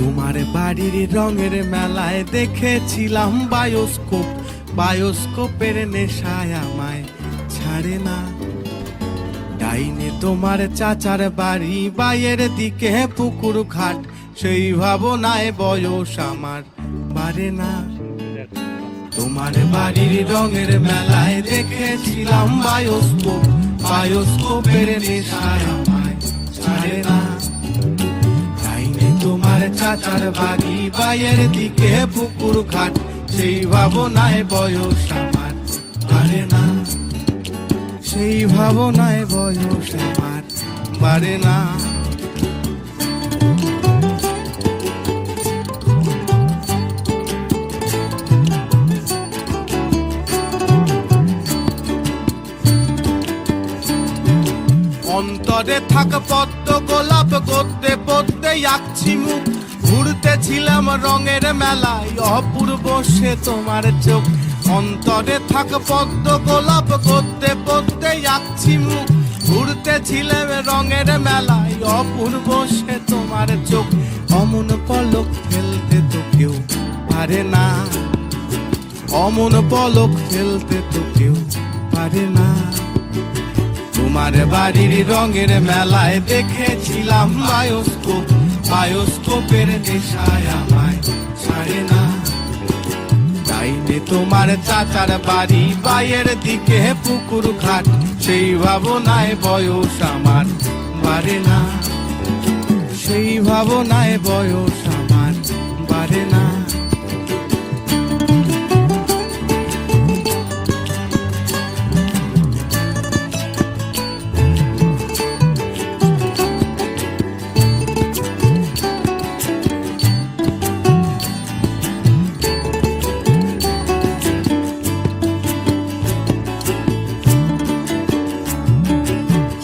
তোমার বাড়ির রঙের মেলায় দেখেছিলাম বায়োস্কোপ, বায়োস্কোপের নেশায় আমায় ছাড়ে না। ডাইনে তোমার চাচার বাড়ি, বাইয়ের দিকে পুকুর ঘাট, সেই ভাবনায় বয়স আমার বাড়ে না। তোমার বাড়ির রঙের মেলায় দেখেছিলাম বায়োস্কোপ, বায়োস্কোপের নেশায় আমায় ছাড়ে না। ডাইনে তোমার চাচার বাড়ি, বাইয়ের দিকে পুকুর ঘাট, সেই ভাবনায় বয়স আমার বাড়ে না। সেই ভাবনায় বয়স আমার বাড়ে না। অন্তরে থাক পদ্ম গোলাপ, গদ্যে পদ্মে আঁকছি মুখ, ঘুরতেছিলাম রঙের মেলায় অপূর্ব সে তোমার চোখ। অন্তরে থাক পদ্ম গোলাপ, গদ্যে পদ্মে আঁকছি মুখ, ঘুরতেছিলাম রঙের মেলায় অপূর্ব সে তোমার চোখ। অমন পলক ফেলতে তো কেউ পারে না, অমন পলক ফেলতে তো কেউ পারে না। তোমার বাড়ির রঙের মেলায় দেখেছিলাম বায়োস্কোপ, বায়োস্কোপের নেশায় আমায় ছাড়ে না। ডাইনে তোমার চাচার বাড়ি, বাইয়ের দিকে পুকুর ঘাট, সেই ভাবনায় বয়স আমার বাড়ে না। সেই ভাবনায় বয়স আমার বাড়ে না।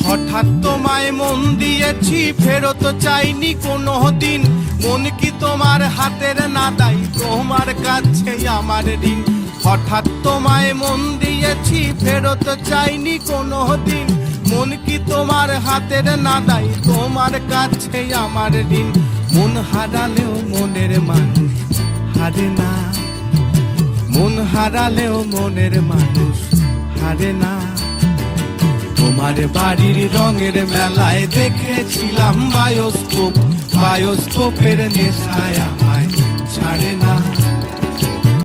হঠাৎ তোমায় মন দিয়েছি, ফেরত চাইনি কোনো দিন। মন কি তোমার হাতের নাদাই, তোমার কাছে আমার ঋণ। হঠাৎ তোমায় মন দিয়েছি, ফেরত চাইনি কোনো দিন। মন কি তোমার হাতের নাদাই, তোমার কাছে আমার ঋণ। মন হারালেও মনের মানুষ হারে না, মন হারালেও মনের মানুষ হারে না। তোমার বাড়ির রঙের মেলায় দেখেছিলাম বায়োস্কোপ, বায়োস্কোপের নেশায়